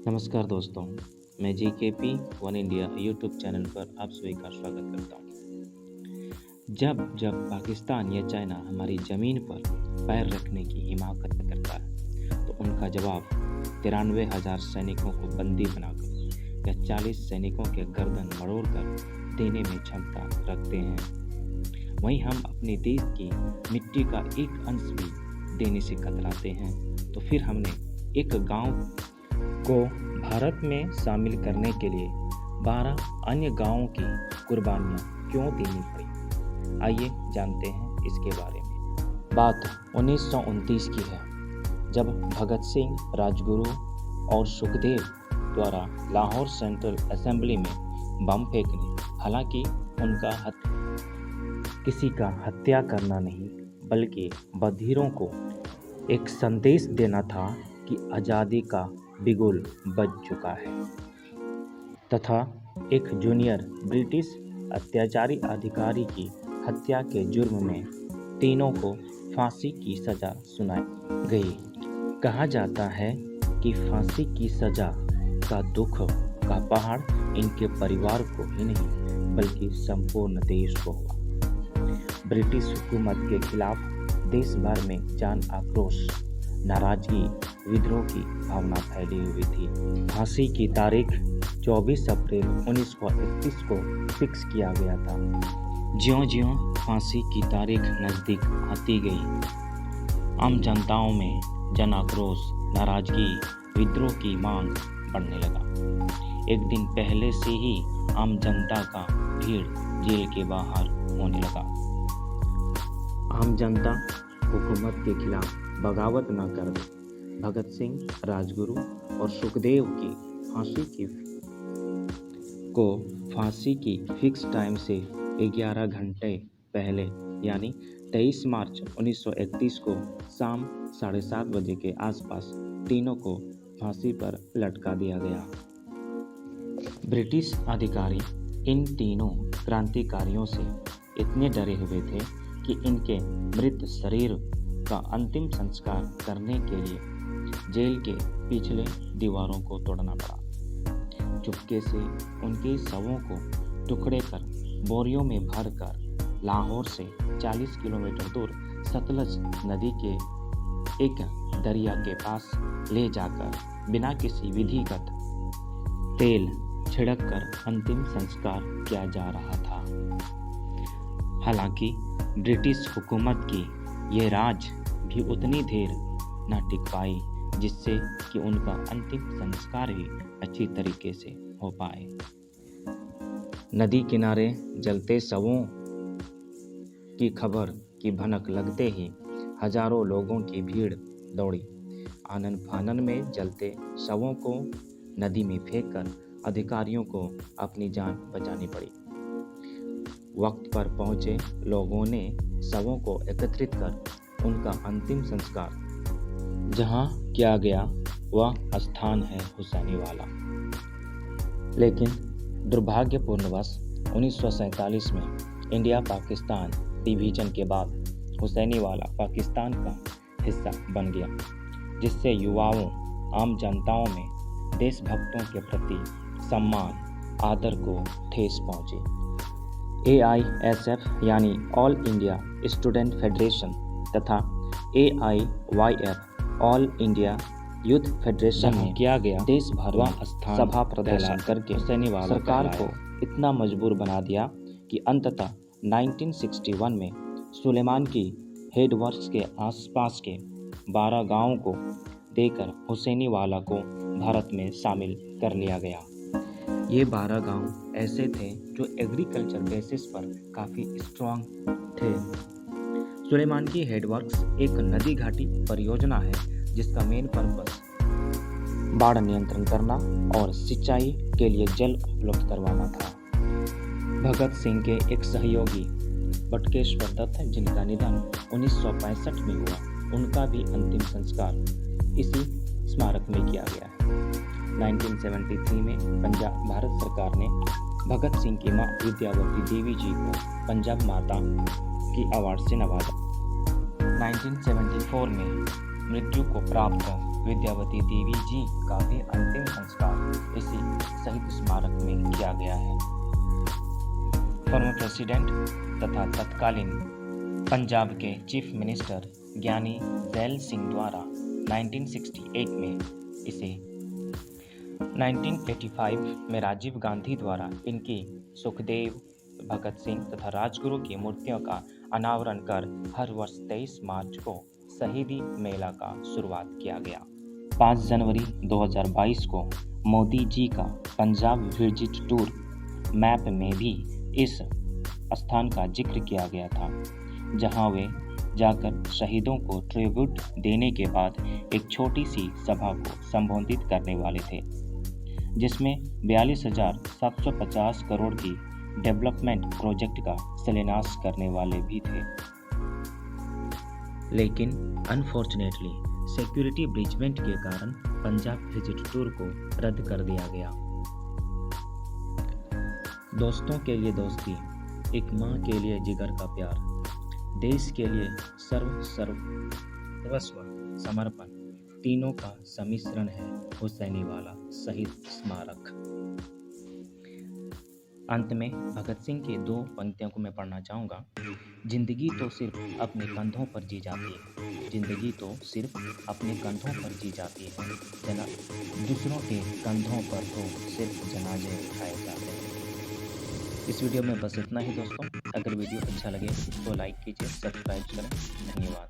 नमस्कार दोस्तों, मैं GKP one India YouTube channel पर आप सभी का स्वागत करता हूँ। जब जब पाकिस्तान या चाइना हमारी ज़मीन पर पैर रखने की हिमाकत करता है, तो उनका जवाब 93,000 सैनिकों को बंदी बनाकर या 40 सैनिकों के गर्दन मरोड़कर देने में क्षमता रखते हैं। वहीं हम अपने देश की मिट्टी का एक अंश भी देने से कतराते हैं, तो फिर हमने एक गांव को भारत में शामिल करने के लिए 12 अन्य गांवों की कुर्बानियां क्यों देनी पड़ी। आइए जानते हैं इसके बारे में। बात 1929 की है, जब भगत सिंह, राजगुरु और सुखदेव द्वारा लाहौर सेंट्रल असेंबली में बम फेंकने, हालांकि उनका किसी का हत्या करना नहीं बल्कि बधिरों को एक संदेश देना था कि आज़ादी का बिगुल बज चुका है, तथा एक जूनियर ब्रिटिश अत्याचारी अधिकारी की हत्या के जुर्म में तीनों को फांसी की सज़ा सुनाई गई। कहा जाता है कि फांसी की सज़ा का दुख का पहाड़ इनके परिवार को ही नहीं बल्कि संपूर्ण देश को हुआ। ब्रिटिश हुकूमत के खिलाफ देश भर में जन आक्रोश, नाराजगी, विद्रोह की भावना फैली हुई थी। फांसी की तारीख 24 अप्रैल 1931 को फिक्स किया गया था। ज्यों-ज्यों फांसी की तारीख नज़दीक आती गई, आम जनताओं में जन आक्रोश, नाराजगी, विद्रोह की मांग बढ़ने लगा। एक दिन पहले से ही आम जनता का भीड़ जेल के बाहर होने लगा। आम जनता हुकूमत के खिलाफ बगावत न कर दे, भगत सिंह, राजगुरु और सुखदेव की फांसी की फिक्स टाइम से 11 घंटे पहले यानी 23 मार्च 1931 को शाम 7:30 बजे के आसपास तीनों को फांसी पर लटका दिया गया। ब्रिटिश अधिकारी इन तीनों क्रांतिकारियों से इतने डरे हुए थे कि इनके मृत शरीर का अंतिम संस्कार करने के लिए जेल के पिछले दीवारों को तोड़ना पड़ा। चुपके से उनके शवों को टुकड़े कर बोरियों में भरकर लाहौर से 40 किलोमीटर दूर सतलज नदी के एक दरिया के पास ले जाकर बिना किसी विधिगत तेल छिड़ककर अंतिम संस्कार किया जा रहा था। हालांकि ब्रिटिश हुकूमत की यह राज भी उतनी देर न टिक पाई जिससे कि उनका अंतिम संस्कार भी अच्छी तरीके से हो पाए। नदी किनारे जलते शवों की खबर की भनक लगते ही हजारों लोगों की भीड़ दौड़ी। आनन फानन में जलते शवों को नदी में फेंककर अधिकारियों को अपनी जान बचानी पड़ी। वक्त पर पहुंचे लोगों ने शवों को एकत्रित कर उनका अंतिम संस्कार जहां किया गया वह स्थान है हुसैनीवाला। लेकिन दुर्भाग्यपूर्णवश 1947 में इंडिया पाकिस्तान डिवीजन के बाद हुसैनीवाला पाकिस्तान का हिस्सा बन गया, जिससे युवाओं, आम जनताओं में देशभक्तों के प्रति सम्मान, आदर को ठेस पहुंची। AISF यानी ऑल इंडिया स्टूडेंट फेडरेशन तथा AIYF all India youth federation में किया गया देश भर स्थान सभा प्रदर्शन करके हुसैनीवाला सरकार को इतना मजबूर बना दिया कि अंततः 1961 में सुलेमान की हेडवर्क्स के आसपास के 12 गांवों को देकर हुसैनीवाला को भारत में शामिल कर लिया गया। ये 12 गांव ऐसे थे जो एग्रीकल्चर बेसिस पर काफ़ी स्ट्रॉन्ग थे। सुलेमान की हेडवर्क्स एक नदी घाटी परियोजना है जिसका मेन पर्पस बाढ़ नियंत्रण करना और सिंचाई के लिए जल उपलब्ध करवाना था। भगत सिंह के एक सहयोगी बटुकेश्वर दत्त, जिनका निधन 1965 में हुआ, उनका भी अंतिम संस्कार इसी स्मारक में किया गया है। 1973 में पंजाब भारत सरकार ने भगत सिंह की मां विद्यावती देवी जी को पंजाब माता की अवार्ड से नवाजा। 1974 में मृत्यु को प्राप्त विद्यावती देवी जी का भी अंतिम संस्कार इसी शहीद स्मारक में किया गया है। फॉर्मर प्रेसिडेंट तथा तत्कालीन पंजाब के चीफ मिनिस्टर ज्ञानी ज़ैल सिंह द्वारा 1968 में इसे 1985 में राजीव गांधी द्वारा इनकी सुखदेव, भगत सिंह तथा राजगुरु की मूर्तियों का अनावरण कर हर वर्ष 23 मार्च को शहीदी मेला का शुरुआत किया गया। 5 जनवरी 2022 को मोदी जी का पंजाब विजिट टूर मैप में भी इस स्थान का जिक्र किया गया था, जहां वे जाकर शहीदों को ट्रिब्यूट देने के बाद एक छोटी सी सभा को संबोधित करने वाले थे, जिसमें 42,750 करोड़ की डेवलपमेंट प्रोजेक्ट का शिलान्यास करने वाले भी थे। लेकिन अनफॉर्चुनेटली सिक्योरिटी ब्रीचमेंट के कारण पंजाब विजिट टूर को रद्द कर दिया गया। दोस्तों के लिए दोस्ती, एक माँ के लिए जिगर का प्यार, देश के लिए सर्वस्व समर्पण, तीनों का सम्मिश्रण है हुसैनी वाला शहीद स्मारक। अंत में भगत सिंह की 2 पंक्तियों को मैं पढ़ना चाहूँगा। जिंदगी तो सिर्फ अपने कंधों पर जी जाती है, जिंदगी तो सिर्फ अपने कंधों पर जी जाती है, दूसरों के कंधों पर तो सिर्फ जनाजे उठाए जाते हैं। इस वीडियो में बस इतना ही दोस्तों। अगर वीडियो अच्छा लगे तो लाइक कीजिए, सब्सक्राइब करें। धन्यवाद।